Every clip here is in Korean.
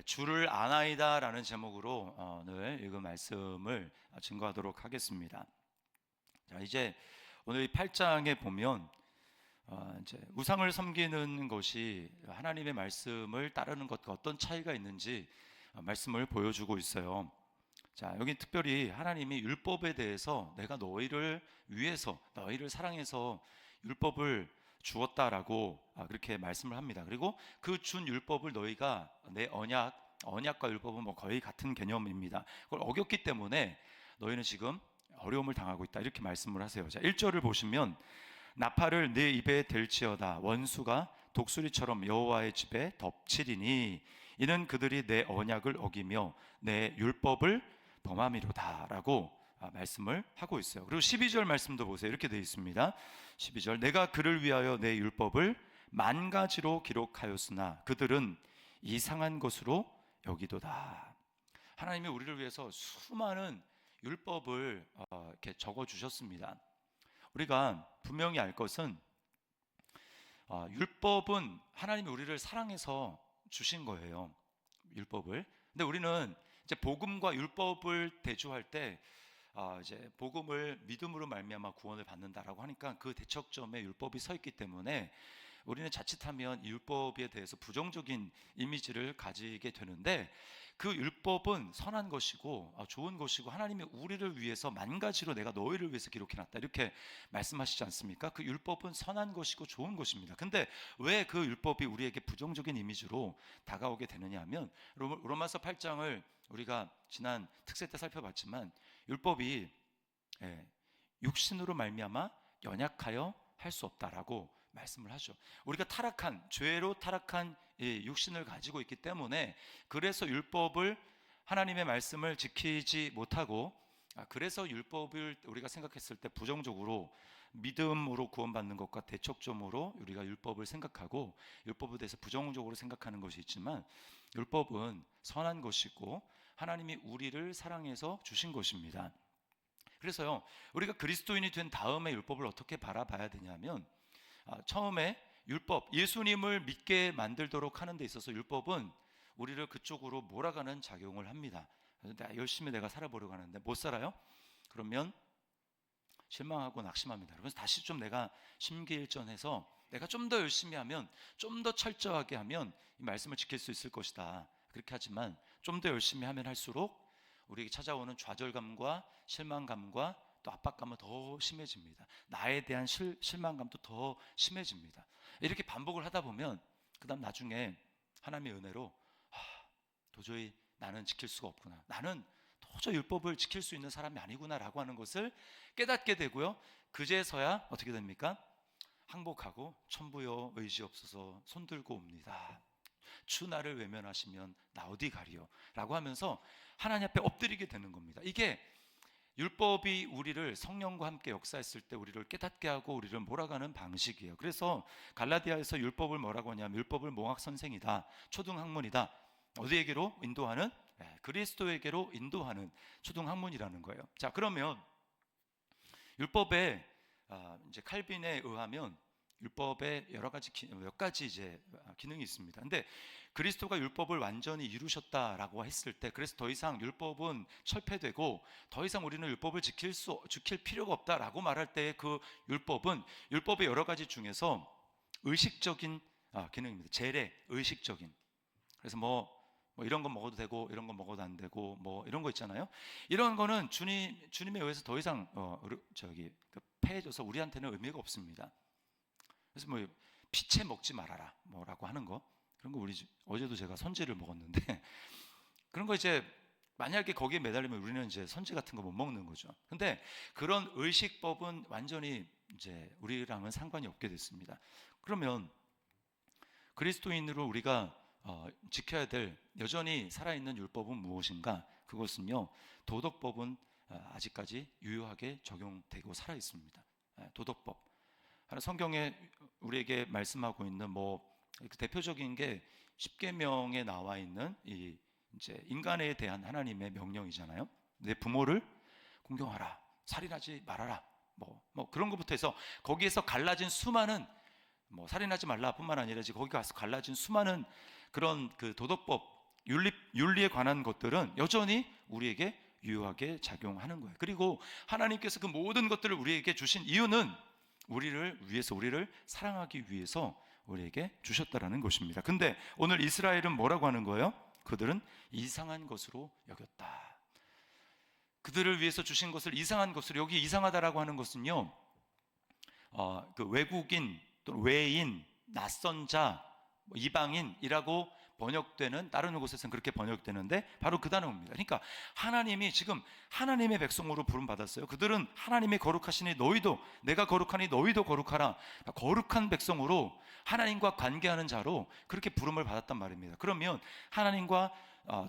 주를 아나이다 라는 제목으로 늘 읽은 말씀을 증거하도록 하겠습니다. 자, 이제 오늘 이 8장에 보면 이제 우상을 섬기는 것이 하나님의 말씀을 따르는 것과 어떤 차이가 있는지 말씀을 보여주고 있어요. 자, 여기 특별히 하나님이 율법에 대해서 내가 너희를 위해서, 너희를 사랑해서 율법을 주었다라고 그렇게 말씀을 합니다. 그리고 그 준 율법을 너희가 내 언약과 율법은 뭐 거의 같은 개념입니다. 그걸 어겼기 때문에 너희는 지금 어려움을 당하고 있다, 이렇게 말씀을 하세요. 자, 1절을 보시면 나팔을 네 입에 댈지어다 원수가 독수리처럼 여호와의 집에 덮치리니 이는 그들이 내 언약을 어기며 내 율법을 범함이로다 라고 말씀을 하고 있어요. 그리고 12절 말씀도 보세요. 이렇게 되어 있습니다. 12절 내가 그를 위하여 내 율법을 만 가지로 기록하였으나 그들은 이상한 것으로 여기도다. 하나님이 우리를 위해서 수많은 율법을 이렇게 적어 주셨습니다. 우리가 분명히 알 것은 율법은 하나님이 우리를 사랑해서 주신 거예요. 율법을. 근데 우리는 이제 복음과 율법을 대조할 때 이제 복음을 믿음으로 말미암아 구원을 받는다라고 하니까 그 대척점에 율법이 서 있기 때문에 우리는 자칫하면 율법에 대해서 부정적인 이미지를 가지게 되는데, 그 율법은 선한 것이고 좋은 것이고 하나님이 우리를 위해서 만 가지로 내가 너희를 위해서 기록해놨다, 이렇게 말씀하시지 않습니까? 그 율법은 선한 것이고 좋은 것입니다. 근데 왜 그 율법이 우리에게 부정적인 이미지로 다가오게 되느냐 하면, 로마서 8장을 우리가 지난 특세 때 살펴봤지만 율법이 육신으로 말미암아 연약하여 할 수 없다라고 말씀을 하죠. 우리가 죄로 타락한 육신을 가지고 있기 때문에, 그래서 율법을, 하나님의 말씀을 지키지 못하고, 그래서 율법을 우리가 생각했을 때 부정적으로 믿음으로 구원받는 것과 대척점으로 우리가 율법을 생각하고 율법에 대해서 부정적으로 생각하는 것이 있지만, 율법은 선한 것이고 하나님이 우리를 사랑해서 주신 것입니다. 그래서요, 우리가 그리스도인이 된 다음에 율법을 어떻게 바라봐야 되냐면, 처음에 율법, 예수님을 믿게 만들도록 하는 데 있어서 율법은 우리를 그쪽으로 몰아가는 작용을 합니다. 열심히 내가 살아보려고 하는데 못 살아요? 그러면 실망하고 낙심합니다. 그래서 다시 좀 내가 심기일전해서 내가 좀 더 열심히 하면, 좀 더 철저하게 하면 이 말씀을 지킬 수 있을 것이다. 그렇게 하지만 좀 더 열심히 하면 할수록 우리에게 찾아오는 좌절감과 실망감과 또 압박감은 더 심해집니다. 나에 대한 실망감도 더 심해집니다. 이렇게 반복을 하다 보면 그 다음 나중에 하나님의 은혜로 도저히 나는 지킬 수가 없구나, 나는 도저히 율법을 지킬 수 있는 사람이 아니구나 라고 하는 것을 깨닫게 되고요, 그제서야 어떻게 됩니까? 항복하고 천부여 의지없어서 손들고 옵니다. 주 나를 외면하시면 나 어디 가리요 라고 하면서 하나님 앞에 엎드리게 되는 겁니다. 이게 율법이 우리를 성령과 함께 역사했을 때 우리를 깨닫게 하고 우리를 몰아가는 방식이에요. 그래서 갈라디아에서 율법을 뭐라고 하냐면 율법을 몽학선생이다, 초등학문이다. 어디에게로 인도하는? 그리스도에게로 인도하는 초등학문이라는 거예요. 자, 그러면 율법에 이제 칼빈에 의하면 율법에 몇 가지 이제 기능이 있습니다. 근데 그리스도가 율법을 완전히 이루셨다라고 했을 때, 그래서 더 이상 율법은 철폐되고 더 이상 우리는 율법을 지킬 필요가 없다라고 말할 때, 그 율법의 여러 가지 중에서 의식적인 기능입니다. 재래, 의식적인. 그래서 뭐 이런 건 먹어도 되고 이런 건 먹어도 안 되고 뭐 이런 거 있잖아요. 이런 거는 주님에 의해서 더 이상 폐해져서 우리한테는 의미가 없습니다. 그래서 뭐 피채 먹지 말아라 뭐라고 하는 거, 그런 거 어제도 제가 선지를 먹었는데 그런 거 이제 만약에 거기에 매달리면 우리는 이제 선지 같은 거 못 먹는 거죠. 근데 그런 의식법은 완전히 이제 우리랑은 상관이 없게 됐습니다. 그러면 그리스도인으로 우리가 지켜야 될 여전히 살아있는 율법은 무엇인가? 그것은요, 도덕법은 아직까지 유효하게 적용되고 살아 있습니다. 도덕법. 성경에 우리에게 말씀하고 있는 대표적인 게 십계명에 나와 있는 이제 인간에 대한 하나님의 명령이잖아요. 내 부모를 공경하라, 살인하지 말아라, 뭐 그런 것부터 해서 거기에서 갈라진 수많은 살인하지 말라뿐만 아니라 거기 가서 갈라진 수많은 그런 그 도덕법, 윤리에 관한 것들은 여전히 우리에게 유효하게 작용하는 거예요. 그리고 하나님께서 그 모든 것들을 우리에게 주신 이유는 우리를 위해서, 우리를 사랑하기 위해서 우리에게 주셨다라는 것입니다. 근데 오늘 이스라엘은 뭐라고 하는 거예요? 그들은 이상한 것으로 여겼다. 그들을 위해서 주신 것을 이상한 것으로, 여기 이상하다라고 하는 것은요, 그 외국인 또는 외인, 낯선 자, 이방인이라고 번역되는, 다른 곳에서는 그렇게 번역되는데 바로 그 단어입니다. 그러니까 하나님이 지금 하나님의 백성으로 부름받았어요. 그들은 하나님이 거룩하시니 너희도, 내가 거룩하니 너희도 거룩하라, 거룩한 백성으로 하나님과 관계하는 자로 그렇게 부름을 받았단 말입니다. 그러면 하나님과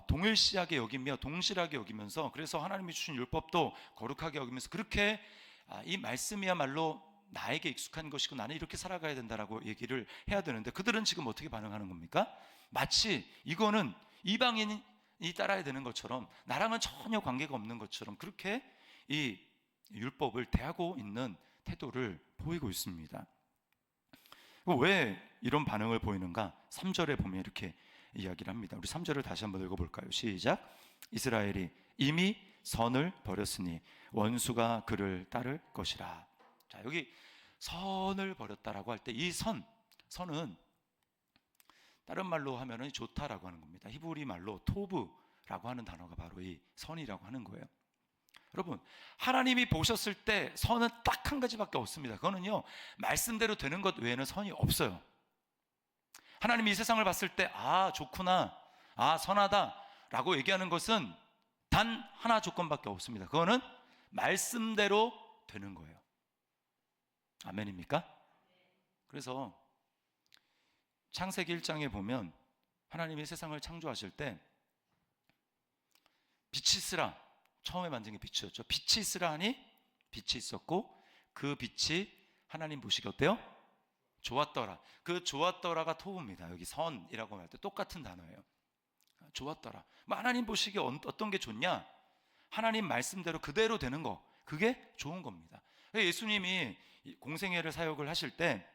동일시하게 여기며 동실하게 여기면서, 그래서 하나님이 주신 율법도 거룩하게 여기면서 그렇게 이 말씀이야말로 나에게 익숙한 것이고 나는 이렇게 살아가야 된다라고 얘기를 해야 되는데, 그들은 지금 어떻게 반응하는 겁니까? 마치 이거는 이방인이 따라야 되는 것처럼, 나랑은 전혀 관계가 없는 것처럼 그렇게 이 율법을 대하고 있는 태도를 보이고 있습니다. 왜 이런 반응을 보이는가? 3절에 보면 이렇게 이야기를 합니다. 우리 3절을 다시 한번 읽어볼까요? 시작. 이스라엘이 이미 선을 버렸으니 원수가 그를 따를 것이라. 자, 여기 선을 버렸다라고 할 때 이 선은 다른 말로 하면은 좋다라고 하는 겁니다. 히브리 말로 토브라고 하는 단어가 바로 이 선이라고 하는 거예요. 여러분, 하나님이 보셨을 때 선은 딱 한 가지밖에 없습니다. 그거는요, 말씀대로 되는 것 외에는 선이 없어요. 하나님이 이 세상을 봤을 때 좋구나, 선하다 라고 얘기하는 것은 단 하나 조건밖에 없습니다. 그거는 말씀대로 되는 거예요. 아멘입니까? 그래서 창세기 1장에 보면 하나님이 세상을 창조하실 때 빛이 있으라, 처음에 만든 게 빛이었죠. 빛이 있으라 하니 빛이 있었고, 그 빛이 하나님 보시기 어때요? 좋았더라. 그 좋았더라가 토부입니다. 여기 선이라고 할 때 똑같은 단어예요. 좋았더라. 하나님 보시기에 어떤 게 좋냐? 하나님 말씀대로 그대로 되는 거, 그게 좋은 겁니다. 예수님이 공생애를 사역을 하실 때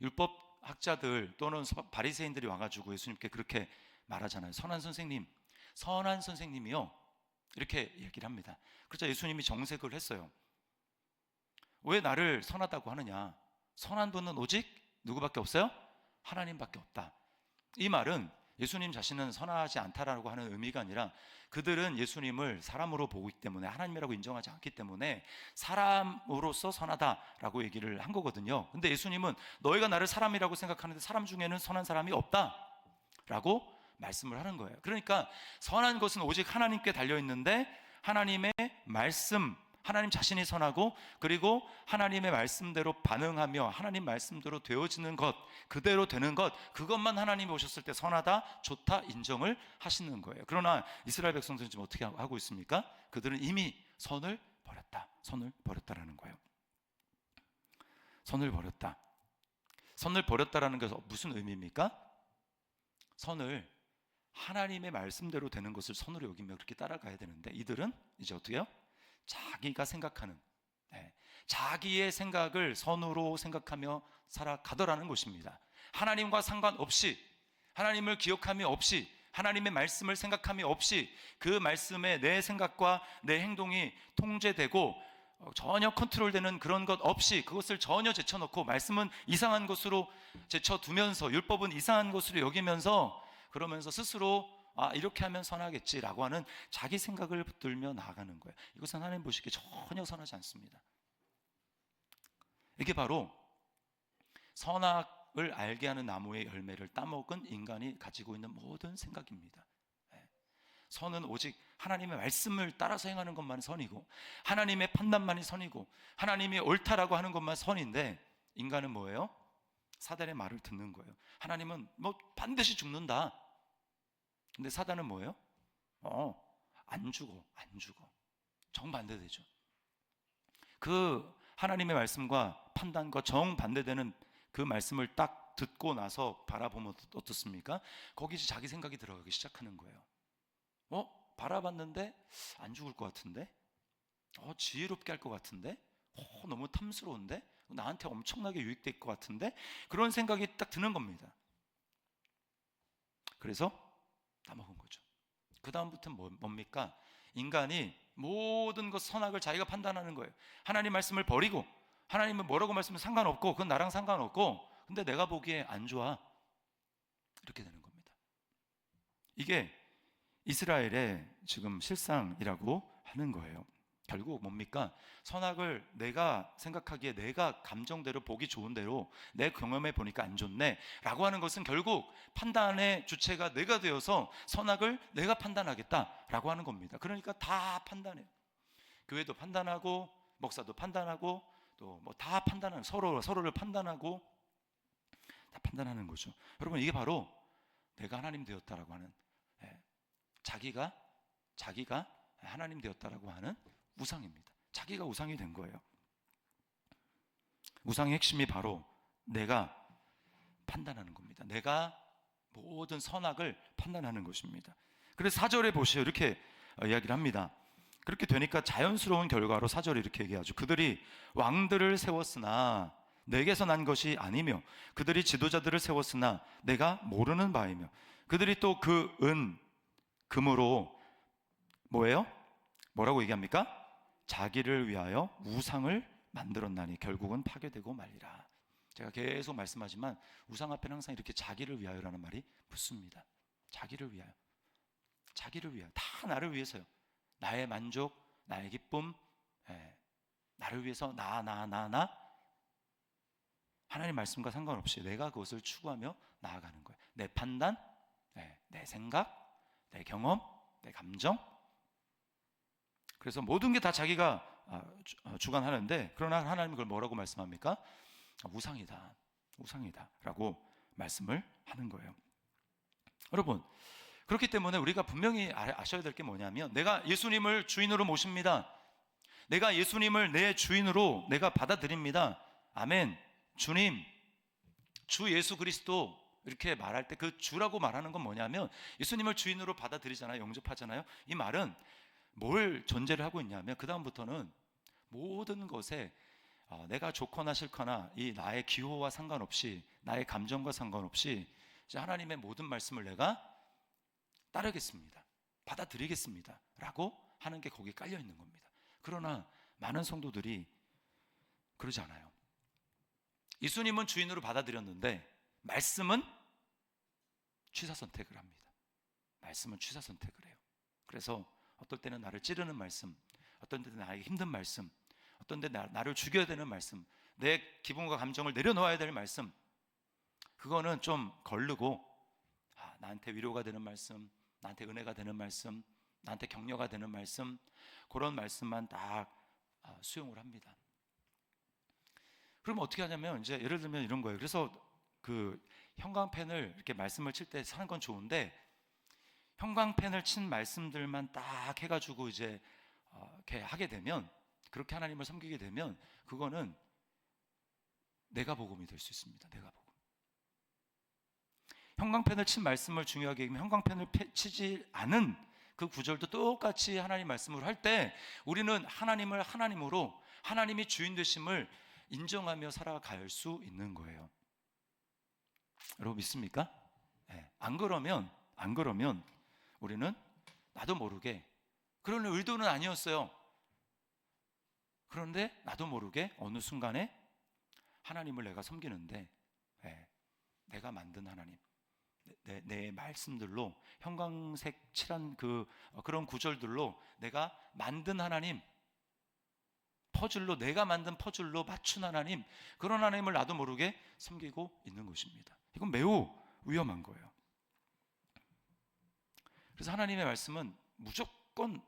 율법 학자들 또는 바리새인들이 와가지고 예수님께 그렇게 말하잖아요. 선한 선생님이요, 이렇게 얘기를 합니다. 그래서 예수님이 정색을 했어요. 왜 나를 선하다고 하느냐? 선한 분은 오직 누구밖에 없어요? 하나님밖에 없다. 이 말은 예수님 자신은 선하지 않다라고 하는 의미가 아니라, 그들은 예수님을 사람으로 보기 때문에, 하나님이라고 인정하지 않기 때문에 사람으로서 선하다라고 얘기를 한 거거든요. 근데 예수님은 너희가 나를 사람이라고 생각하는데 사람 중에는 선한 사람이 없다라고 말씀을 하는 거예요. 그러니까 선한 것은 오직 하나님께 달려있는데, 하나님의 말씀, 하나님 자신이 선하고, 그리고 하나님의 말씀대로 반응하며 하나님 말씀대로 되어지는 것, 그대로 되는 것, 그것만 하나님이 오셨을 때 선하다, 좋다 인정을 하시는 거예요. 그러나 이스라엘 백성들은 지금 어떻게 하고 있습니까? 그들은 이미 선을 버렸다라는 거예요. 선을 버렸다라는 것은 무슨 의미입니까? 선을, 하나님의 말씀대로 되는 것을 선으로 여기며 그렇게 따라가야 되는데, 이들은 이제 어떻게 해요? 자기가 생각하는, 자기의 생각을 선으로 생각하며 살아가더라는 것입니다. 하나님과 상관없이, 하나님을 기억함이 없이, 하나님의 말씀을 생각함이 없이, 그 말씀에 내 생각과 내 행동이 통제되고 전혀 컨트롤되는 그런 것 없이 그것을 전혀 제쳐놓고, 말씀은 이상한 것으로 제쳐두면서, 율법은 이상한 것으로 여기면서, 그러면서 스스로 이렇게 하면 선하겠지라고 하는 자기 생각을 붙들며 나아가는 거예요. 이것은 하나님 보시기에 전혀 선하지 않습니다. 이게 바로 선악을 알게 하는 나무의 열매를 따먹은 인간이 가지고 있는 모든 생각입니다. 선은 오직 하나님의 말씀을 따라서 행하는 것만 선이고, 하나님의 판단만이 선이고, 하나님이 옳다라고 하는 것만 선인데, 인간은 뭐예요? 사단의 말을 듣는 거예요. 하나님은 반드시 죽는다. 근데 사단은 뭐예요? 안 죽어. 정반대되죠. 그 하나님의 말씀과 판단과 정반대되는 그 말씀을 딱 듣고 나서 바라보면 어떻습니까? 거기서 자기 생각이 들어가기 시작하는 거예요. 바라봤는데 안 죽을 것 같은데? 지혜롭게 할 것 같은데? 너무 탐스러운데? 나한테 엄청나게 유익될 것 같은데? 그런 생각이 딱 드는 겁니다. 그래서 다 먹은 거죠. 그 다음부터는 뭡니까? 인간이 모든 것 선악을 자기가 판단하는 거예요. 하나님 말씀을 버리고, 하나님은 뭐라고 말씀하면 상관없고, 그건 나랑 상관없고, 근데 내가 보기에 안 좋아, 이렇게 되는 겁니다. 이게 이스라엘의 지금 실상이라고 하는 거예요. 결국 뭡니까? 선악을 내가 생각하기에 내가 감정대로 보기 좋은 대로 내 경험해 보니까 안 좋네 라고 하는 것은 결국 판단의 주체가 내가 되어서 선악을 내가 판단하겠다 라고 하는 겁니다. 그러니까 다 판단해요. 교회도 판단하고, 목사도 판단하고, 또 뭐 다 판단하는, 서로를 판단하고 다 판단하는 거죠. 여러분, 이게 바로 내가 하나님 되었다라고 하는, 자기가 하나님 되었다라고 하는 우상입니다. 자기가 우상이 된 거예요. 우상의 핵심이 바로 내가 판단하는 겁니다. 내가 모든 선악을 판단하는 것입니다. 그래서 4절에 보시죠. 이렇게 이야기를 합니다. 그렇게 되니까 자연스러운 결과로 4절에 이렇게 얘기하죠. 그들이 왕들을 세웠으나 내게서 난 것이 아니며, 그들이 지도자들을 세웠으나 내가 모르는 바이며, 그들이 또 그 금으로 뭐예요? 뭐라고 얘기합니까? 자기를 위하여 우상을 만들었나니 결국은 파괴되고 말리라. 제가 계속 말씀하지만 우상 앞에는 항상 이렇게 자기를 위하여라는 말이 붙습니다. 자기를 위하여, 자기를 위하여, 다 나를 위해서요. 나의 만족, 나의 기쁨, 나를 위해서 나 하나님 말씀과 상관없이 내가 그것을 추구하며 나아가는 거예요. 내 판단, 내 생각, 내 경험, 내 감정. 그래서 모든 게 다 자기가 주관하는데, 그러나 하나님은 그걸 뭐라고 말씀합니까? 우상이다, 우상이다 라고 말씀을 하는 거예요. 여러분, 그렇기 때문에 우리가 분명히 아셔야 될 게 뭐냐면, 내가 예수님을 주인으로 모십니다. 내가 예수님을 내 주인으로 내가 받아들입니다. 아멘. 주님, 주 예수 그리스도, 이렇게 말할 때 그 주라고 말하는 건 뭐냐면 예수님을 주인으로 받아들이잖아요. 영접하잖아요. 이 말은 뭘 전제를 하고 있냐면, 그 다음부터는 모든 것에 내가 좋거나 싫거나 이 나의 기호와 상관없이, 나의 감정과 상관없이 이제 하나님의 모든 말씀을 내가 따르겠습니다, 받아들이겠습니다 라고 하는 게 거기에 깔려 있는 겁니다. 그러나 많은 성도들이 그러지 않아요. 예수님은 주인으로 받아들였는데 말씀은 취사 선택을 합니다. 말씀은 취사 선택을 해요. 그래서 어떨 때는 나를 찌르는 말씀, 어떤 때는 나에게 힘든 말씀, 어떤 때는 나를 죽여야 되는 말씀, 내 기분과 감정을 내려놓아야 될 말씀, 그거는 좀 거르고 나한테 위로가 되는 말씀, 나한테 은혜가 되는 말씀, 나한테 격려가 되는 말씀, 그런 말씀만 딱 수용을 합니다. 그럼 어떻게 하냐면, 이제 예를 들면 이런 거예요. 그래서 그 형광펜을 이렇게 말씀을 칠 때 사는 건 좋은데, 형광펜을 친 말씀들만 딱 해가지고 이제 이렇게 하게 되면, 그렇게 하나님을 섬기게 되면 그거는 내가 복음이 될 수 있습니다. 내가 복음. 형광펜을 친 말씀을 중요하게 여기면 형광펜을 치지 않은 그 구절도 똑같이 하나님 말씀으로 할 때 우리는 하나님을 하나님으로, 하나님이 주인 되심을 인정하며 살아갈 수 있는 거예요. 여러분 믿습니까? 안 그러면 우리는 나도 모르게, 그런 의도는 아니었어요. 그런데 나도 모르게 어느 순간에 하나님을 내가 섬기는데, 내가 만든 하나님, 내 말씀들로, 형광색 칠한 그런 구절들로 내가 만든 하나님, 퍼즐로, 내가 만든 퍼즐로 맞춘 하나님, 그런 하나님을 나도 모르게 섬기고 있는 것입니다. 이건 매우 위험한 거예요. 그래서 하나님의 말씀은 무조건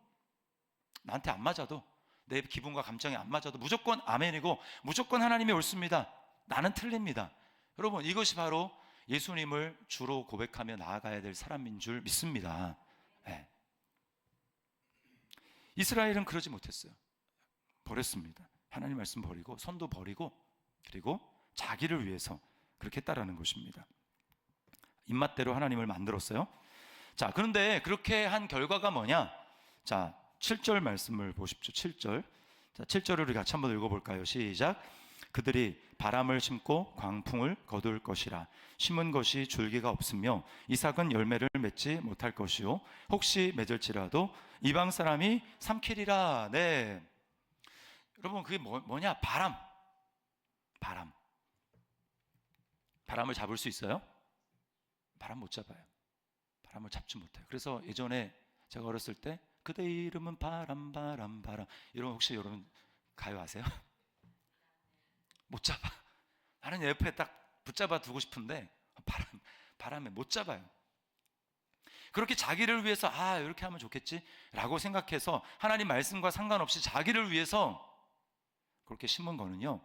나한테 안 맞아도, 내 기분과 감정이 안 맞아도 무조건 아멘이고, 무조건 하나님이 옳습니다, 나는 틀립니다. 여러분, 이것이 바로 예수님을 주로 고백하며 나아가야 될 사람인 줄 믿습니다. 이스라엘은 그러지 못했어요. 버렸습니다. 하나님 말씀 버리고, 선도 버리고, 그리고 자기를 위해서 그렇게 했다라는 것입니다. 입맛대로 하나님을 만들었어요. 자, 그런데 그렇게 한 결과가 뭐냐? 자, 7절 말씀을 보십시오. 7절. 자, 7절을 우리 같이 한번 읽어볼까요? 시작. 그들이 바람을 심고 광풍을 거둘 것이라. 심은 것이 줄기가 없으며 이삭은 열매를 맺지 못할 것이요 혹시 맺을지라도 이방 사람이 삼키리라. 네, 여러분 그게 뭐냐? 바람. 바람을 잡을 수 있어요? 바람 못 잡아요. 바람을 잡지 못해요. 그래서 예전에 제가 어렸을 때 그대 이름은 바람 이런, 혹시 여러분 가요 아세요? 못 잡아. 나는 옆에 딱 붙잡아 두고 싶은데 바람에 못 잡아요. 그렇게 자기를 위해서 이렇게 하면 좋겠지 라고 생각해서 하나님 말씀과 상관없이 자기를 위해서 그렇게 심은 거는요,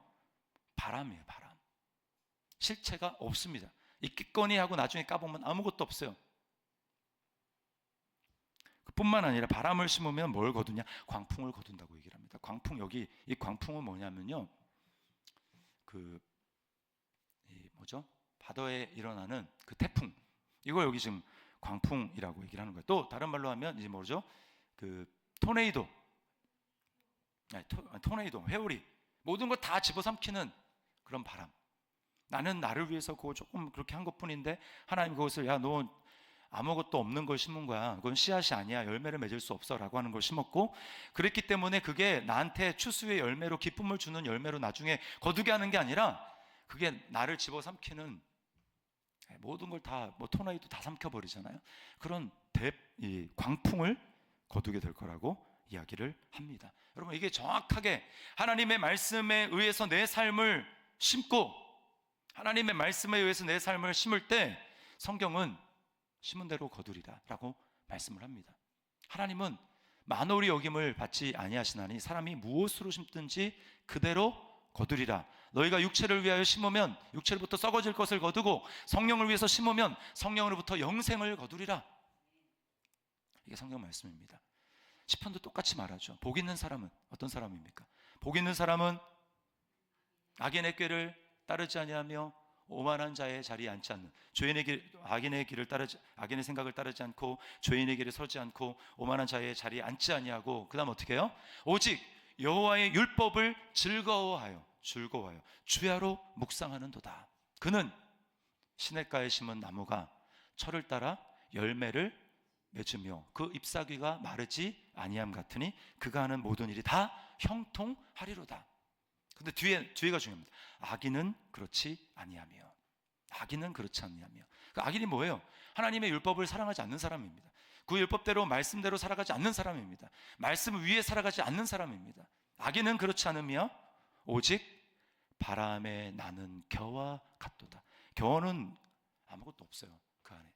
바람이에요. 바람. 실체가 없습니다. 있겠거니 하고 나중에 까보면 아무것도 없어요. 뿐만 아니라 바람을 심으면 뭘 거두냐? 광풍을 거둔다고 얘기를 합니다. 광풍, 여기 이 광풍은 뭐냐면요, 바다에 일어나는 그 태풍, 이걸 여기 지금 광풍이라고 얘기를 하는 거예요. 또 다른 말로 하면 이제 뭐죠? 그 토네이도, 회오리, 모든 걸 다 집어삼키는 그런 바람. 나는 나를 위해서 그거 조금 그렇게 한 것뿐인데 하나님 그것을 너 아무것도 없는 걸 심은 거야. 그건 씨앗이 아니야. 열매를 맺을 수 없어. 라고 하는 걸 심었고, 그랬기 때문에 그게 나한테 추수의 열매로, 기쁨을 주는 열매로 나중에 거두게 하는 게 아니라 그게 나를 집어삼키는, 모든 걸 다, 토나이도 다 삼켜버리잖아요. 그런 이 광풍을 거두게 될 거라고 이야기를 합니다. 여러분, 이게 정확하게 하나님의 말씀에 의해서 내 삶을 심고, 하나님의 말씀에 의해서 내 삶을 심을 때 성경은 심은 대로 거두리라 라고 말씀을 합니다. 하나님은 만홀이 여김을 받지 아니하시나니 사람이 무엇으로 심든지 그대로 거두리라. 너희가 육체를 위하여 심으면 육체로부터 썩어질 것을 거두고 성령을 위해서 심으면 성령으로부터 영생을 거두리라. 이게 성경 말씀입니다. 시편도 똑같이 말하죠. 복 있는 사람은 어떤 사람입니까? 복 있는 사람은 악인의 꾀를 따르지 아니하며 오만한 자의 자리에 앉지 않는, 악인의 생각을 따르지 않고 죄인의 길에 서지 않고 오만한 자의 자리에 앉지 아니하고, 그 다음 어떻게 해요? 오직 여호와의 율법을 즐거워하여 주야로 묵상하는도다. 그는 시냇가에 심은 나무가 철을 따라 열매를 맺으며 그 잎사귀가 마르지 아니함 같으니 그가 하는 모든 일이 다 형통하리로다. 근데 뒤에가 중요합니다. 악인은 그렇지 아니하며. 그 악인이 뭐예요? 하나님의 율법을 사랑하지 않는 사람입니다. 그 율법대로 말씀대로 살아가지 않는 사람입니다. 말씀 위에 살아가지 않는 사람입니다. 악인은 그렇지 않으며 오직 바람에 나는 겨와 같도다. 겨는 아무것도 없어요. 그 안에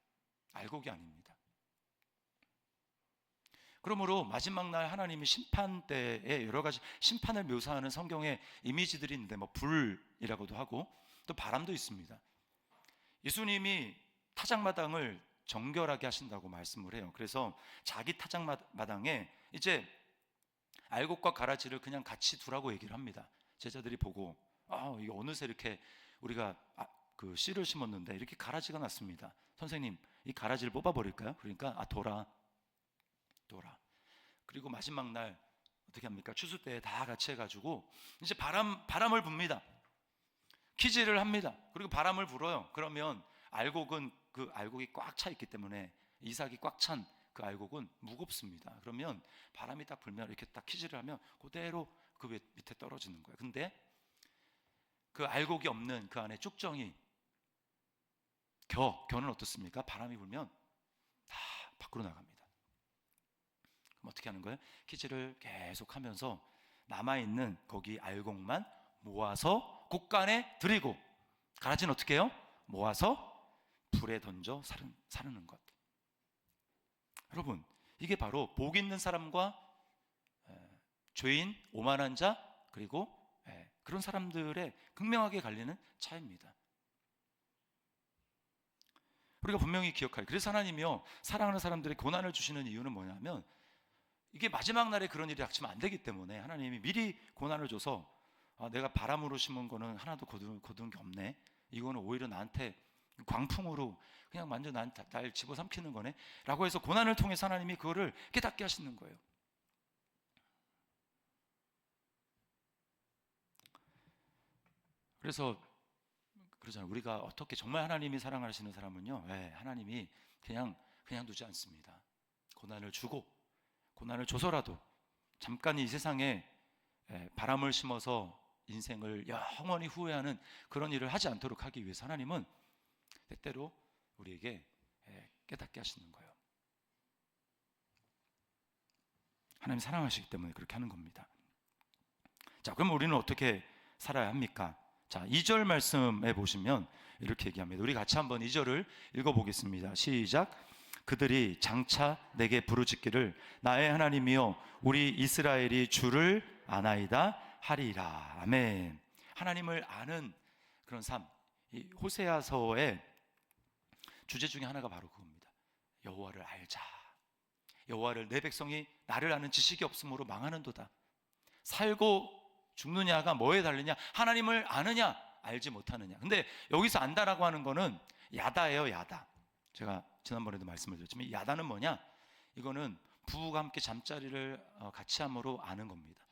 알곡이 아닙니다. 그러므로 마지막 날 하나님이 심판 때에 여러 가지 심판을 묘사하는 성경의 이미지들이 있는데, 불이라고도 하고 또 바람도 있습니다. 예수님이 타작마당을 정결하게 하신다고 말씀을 해요. 그래서 자기 타작마당에 이제 알곡과 가라지를 그냥 같이 두라고 얘기를 합니다. 제자들이 보고 이게 어느새 이렇게 우리가 그 씨를 심었는데 이렇게 가라지가 났습니다. 선생님, 이 가라지를 뽑아버릴까요? 그러니까 돌아. 그리고 마지막 날 어떻게 합니까? 추수 때 다 같이 해가지고 이제 바람을 붑니다. 키질을 합니다. 그리고 바람을 불어요. 그러면 그 알곡이 꽉 차 있기 때문에, 이삭이 꽉 찬 그 알곡은 무겁습니다. 그러면 바람이 딱 불면 이렇게 딱 키질을 하면 그대로 그 밑에 떨어지는 거예요. 근데 그 알곡이 없는 그 안에 쭉정이 겨는 어떻습니까? 바람이 불면 다 밖으로 나갑니다. 그럼 어떻게 하는 거예요? 키질을 계속 하면서 남아있는 거기 알곡만 모아서 곳간에 들이고, 가라지는 어떻게 해요? 모아서 불에 던져 사르는 것. 여러분, 이게 바로 복 있는 사람과 죄인, 오만한 자, 그리고 그런 사람들의 극명하게 갈리는 차이입니다. 우리가 분명히 기억할, 그래서 하나님이요 사랑하는 사람들의 고난을 주시는 이유는 뭐냐면, 이게 마지막 날에 그런 일이 닥치면 안 되기 때문에 하나님이 미리 고난을 줘서 내가 바람으로 심은 거는 하나도 거두는 게 없네, 이거는 오히려 나한테 광풍으로 그냥 완전 날 집어삼키는 거네 라고 해서 고난을 통해서 하나님이 그거를 깨닫게 하시는 거예요. 그래서 그러잖아요. 우리가 어떻게 정말 하나님이 사랑하시는 사람은요, 하나님이 그냥 두지 않습니다. 고난을 주고 고난을 줘서라도 잠깐 이 세상에 바람을 심어서 인생을 영원히 후회하는 그런 일을 하지 않도록 하기 위해서 하나님은 때때로 우리에게 깨닫게 하시는 거예요. 하나님 사랑하시기 때문에 그렇게 하는 겁니다. 자, 그럼 우리는 어떻게 살아야 합니까? 자, 2절 말씀에 보시면 이렇게 얘기합니다. 우리 같이 한번 2절을 읽어보겠습니다. 시작. 그들이 장차 내게 부르짖기를 나의 하나님이여 우리 이스라엘이 주를 아나이다 하리라. 아멘. 하나님을 아는 그런 삶, 이 호세아서의 주제 중에 하나가 바로 그겁니다. 여호와를 알자. 여호와를 내 백성이 나를 아는 지식이 없으므로 망하는도다. 살고 죽느냐가 뭐에 달리냐? 하나님을 아느냐 알지 못하느냐. 근데 여기서 안다라고 하는 거는 야다예요. 야다. 제가 지난번에도 말씀을 드렸지만 야다는 뭐냐? 이거는 부부가 함께 잠자리를 같이 함으로 아는 겁니다.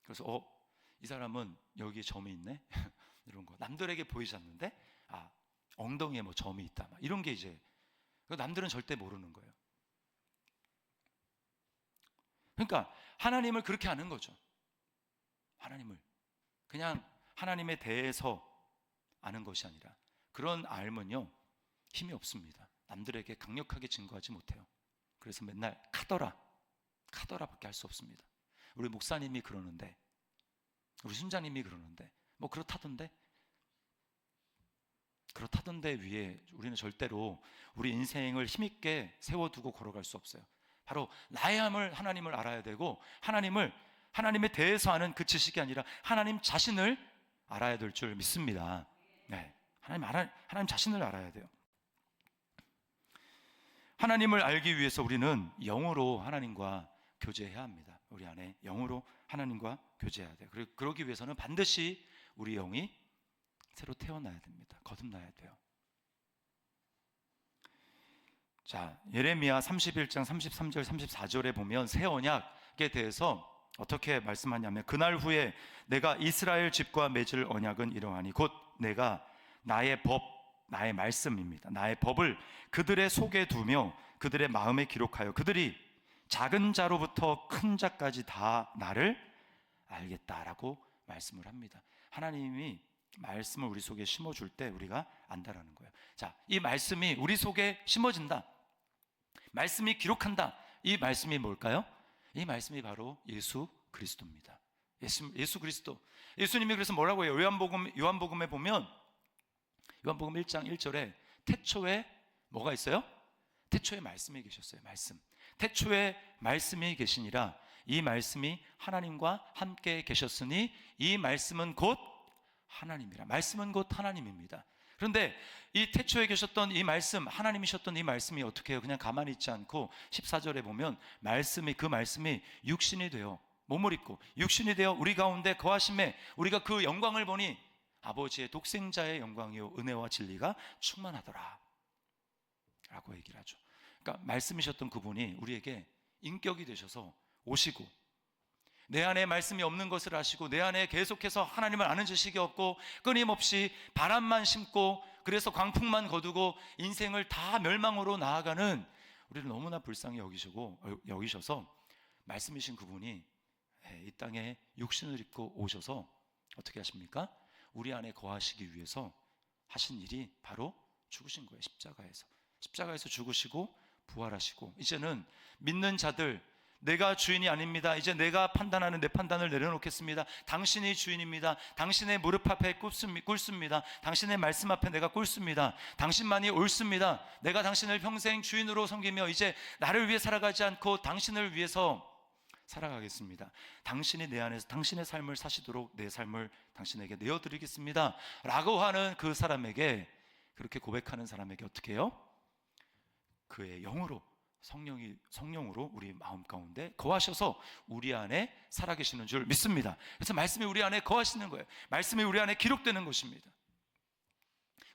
그래서 이 사람은 여기에 점이 있네 이런 거 남들에게 보이지 않는데 엉덩이에 뭐 점이 있다 이런 게 이제 남들은 절대 모르는 거예요. 그러니까 하나님을 그렇게 아는 거죠. 하나님을 그냥 하나님에 대해서 아는 것이 아니라 그런 알면요 힘이 없습니다. 남들에게 강력하게 증거하지 못해요. 그래서 맨날 카더라밖에 할 수 없습니다. 우리 목사님이 그러는데 우리 순자님이 그러는데 뭐 그렇다던데 위에 우리는 절대로 우리 인생을 힘있게 세워두고 걸어갈 수 없어요. 바로 나의 하나님을 알아야 되고 하나님에 대해서 아는 그 지식이 아니라 하나님 자신을 알아야 될 줄 믿습니다. 네, 하나님 자신을 알아야 돼요. 하나님을 알기 위해서 우리는 영으로 하나님과 교제해야 합니다. 우리 안에 영으로 하나님과 교제해야 돼요. 그리고 그러기 위해서는 반드시 우리 영이 새로 태어나야 됩니다. 거듭나야 돼요. 자, 예레미야 31장 33절 34절에 보면 새 언약에 대해서 어떻게 말씀하냐면 그날 후에 내가 이스라엘 집과 맺을 언약은 이러하니 곧 내가 나의 말씀입니다. 나의 법을 그들의 속에 두며 그들의 마음에 기록하여 그들이 작은 자로부터 큰 자까지 다 나를 알겠다라고 말씀을 합니다. 하나님이 말씀을 우리 속에 심어줄 때 우리가 안다라는 거예요. 자, 이 말씀이 우리 속에 심어진다. 말씀이 기록한다. 이 말씀이 뭘까요? 이 말씀이 바로 예수 그리스도입니다. 예수 그리스도. 예수님이 그래서 뭐라고 해요? 요한복음에 보면 요한복음 1장 1절에 태초에 뭐가 있어요? 태초에 말씀이 계셨어요. 말씀. 태초에 말씀이 계시니라. 이 말씀이 하나님과 함께 계셨으니 이 말씀은 곧 하나님이라. 말씀은 곧 하나님입니다. 그런데 이 태초에 계셨던 이 말씀, 하나님이셨던 이 말씀이 어떻게 해요? 그냥 가만히 있지 않고 14절에 보면 그 말씀이 육신이 되어 몸을 입고 육신이 되어 우리 가운데 거하심에 우리가 그 영광을 보니 아버지의 독생자의 영광이요 은혜와 진리가 충만하더라 라고 얘기를 하죠. 그러니까 말씀이셨던 그분이 우리에게 인격이 되셔서 오시고 내 안에 말씀이 없는 것을 아시고 내 안에 계속해서 하나님을 아는 지식이 없고 끊임없이 바람만 심고 그래서 광풍만 거두고 인생을 다 멸망으로 나아가는 우리를 너무나 불쌍히 여기셔서 말씀이신 그분이 이 땅에 육신을 입고 오셔서 어떻게 하십니까? 우리 안에 거하시기 위해서 하신 일이 바로 죽으신 거예요. 십자가에서 죽으시고 부활하시고 이제는 믿는 자들 내가 주인이 아닙니다. 이제 내가 판단하는 내 판단을 내려놓겠습니다. 당신이 주인입니다. 당신의 무릎 앞에 꿇습니다. 당신의 말씀 앞에 내가 꿇습니다. 당신만이 옳습니다. 내가 당신을 평생 주인으로 섬기며 이제 나를 위해 살아가지 않고 당신을 위해서 살아가겠습니다. 당신이 내 안에서 당신의 삶을 사시도록 내 삶을 당신에게 내어드리겠습니다 라고 하는 그 사람에게, 그렇게 고백하는 사람에게 어떻게 해요? 그의 영으로, 성령으로 우리 마음 가운데 거하셔서 우리 안에 살아계시는 줄 믿습니다. 그래서 말씀이 우리 안에 거하시는 거예요. 말씀이 우리 안에 기록되는 것입니다.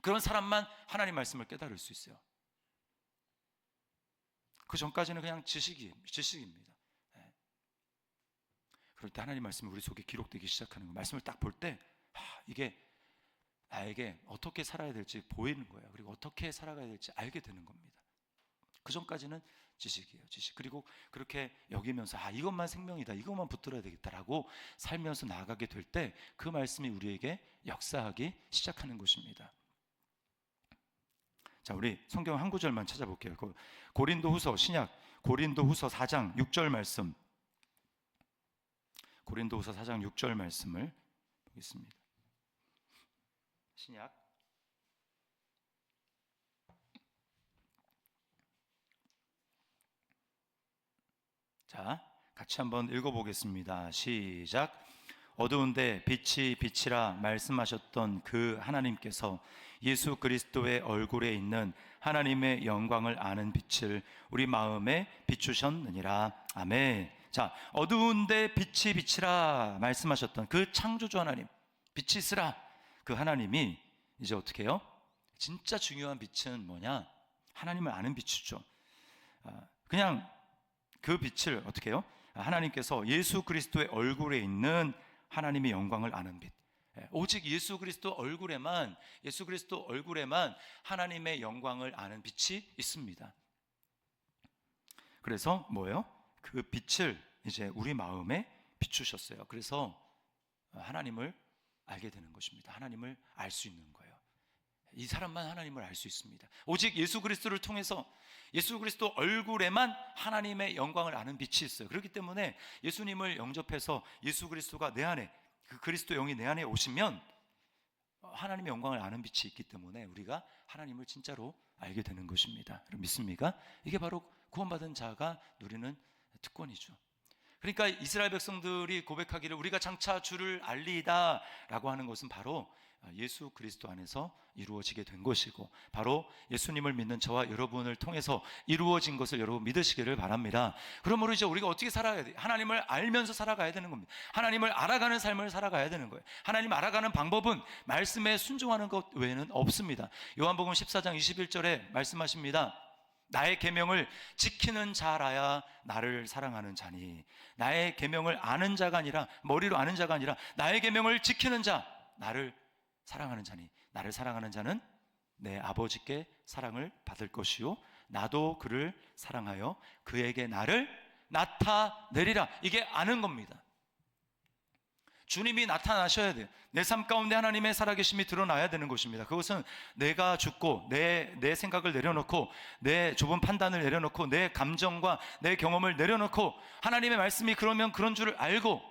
그런 사람만 하나님 말씀을 깨달을 수 있어요. 그 전까지는 그냥 지식입니다. 그럴 때 하나님 말씀이 우리 속에 기록되기 시작하는 거예요. 말씀을 딱 볼 때 이게 나에게 어떻게 살아야 될지 보이는 거예요. 그리고 어떻게 살아가야 될지 알게 되는 겁니다. 그 전까지는 지식이에요, 지식. 그리고 그렇게 여기면서 이것만 생명이다, 이것만 붙들어야 되겠다라고 살면서 나아가게 될 때 그 말씀이 우리에게 역사하기 시작하는 것입니다. 자, 우리 성경 한 구절만 찾아볼게요. 고린도후서, 신약 고린도후서 4장 6절 말씀, 고린도후서 4장 6절 말씀을 보겠습니다. 신약 자, 같이 한번 읽어보겠습니다. 시작. 어두운데 빛이 빛이라 말씀하셨던 그 하나님께서 예수 그리스도의 얼굴에 있는 하나님의 영광을 아는 빛을 우리 마음에 비추셨느니라. 아멘. 자, 어두운데 빛이 빛이라 말씀하셨던 그 창조주 하나님, 빛이 있으라 그 하나님이 이제 어떻게 해요? 진짜 중요한 빛은 뭐냐? 하나님을 아는 빛이죠. 그냥 그 빛을 어떻게 해요? 하나님께서 예수 그리스도의 얼굴에 있는 하나님의 영광을 아는 빛. 오직 예수 그리스도 얼굴에만 하나님의 영광을 아는 빛이 있습니다. 그래서 뭐예요? 그 빛을 이제 우리 마음에 비추셨어요. 그래서 하나님을 알게 되는 것입니다. 하나님을 알 수 있는 거예요. 이 사람만 하나님을 알 수 있습니다. 오직 예수 그리스도를 통해서 예수 그리스도 얼굴에만 하나님의 영광을 아는 빛이 있어요. 그렇기 때문에 예수님을 영접해서 예수 그리스도가 내 안에, 그 그리스도 영이 내 안에 오시면 하나님의 영광을 아는 빛이 있기 때문에 우리가 하나님을 진짜로 알게 되는 것입니다. 믿습니까? 이게 바로 구원받은 자가 누리는 특권이죠. 그러니까 이스라엘 백성들이 고백하기를 우리가 장차 주를 알리이다 라고 하는 것은 바로 예수 그리스도 안에서 이루어지게 된 것이고, 바로 예수님을 믿는 저와 여러분을 통해서 이루어진 것을 여러분 믿으시기를 바랍니다. 그러므로 이제 우리가 어떻게 살아야 돼요? 하나님을 알면서 살아가야 되는 겁니다. 하나님을 알아가는 삶을 살아가야 되는 거예요. 하나님 알아가는 방법은 말씀에 순종하는 것 외에는 없습니다. 요한복음 14장 21절에 말씀하십니다. 나의 계명을 지키는 자라야 나를 사랑하는 자니. 나의 계명을 아는 자가 아니라, 머리로 아는 자가 아니라 나의 계명을 지키는 자, 나를 사랑하는 자니. 나를 사랑하는 자는 내 아버지께 사랑을 받을 것이요 나도 그를 사랑하여 그에게 나를 나타내리라. 이게 아는 겁니다. 주님이 나타나셔야 돼요. 내 삶 가운데 하나님의 살아계심이 드러나야 되는 것입니다. 그것은 내가 죽고 내 생각을 내려놓고 내 좁은 판단을 내려놓고 내 감정과 내 경험을 내려놓고 하나님의 말씀이 그러면 그런 줄을 알고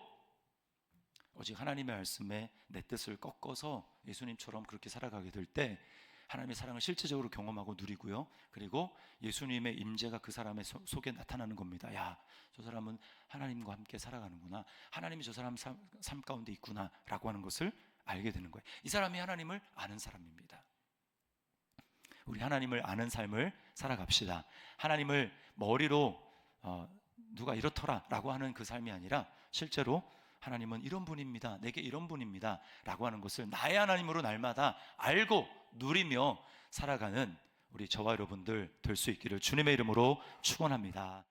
오직 하나님의 말씀에 내 뜻을 꺾어서 예수님처럼 그렇게 살아가게 될 때 하나님의 사랑을 실제적으로 경험하고 누리고요. 그리고 예수님의 임재가 그 사람의 속에 나타나는 겁니다. 야, 저 사람은 하나님과 함께 살아가는구나. 하나님이 저 사람 삶 가운데 있구나 라고 하는 것을 알게 되는 거예요. 이 사람이 하나님을 아는 사람입니다. 우리 하나님을 아는 삶을 살아갑시다. 하나님을 머리로 누가 이렇더라 라고 하는 그 삶이 아니라 실제로 하나님은 이런 분입니다, 내게 이런 분입니다 라고 하는 것을 나의 하나님으로 날마다 알고 누리며 살아가는 우리 저와 여러분들 될 수 있기를 주님의 이름으로 축원합니다.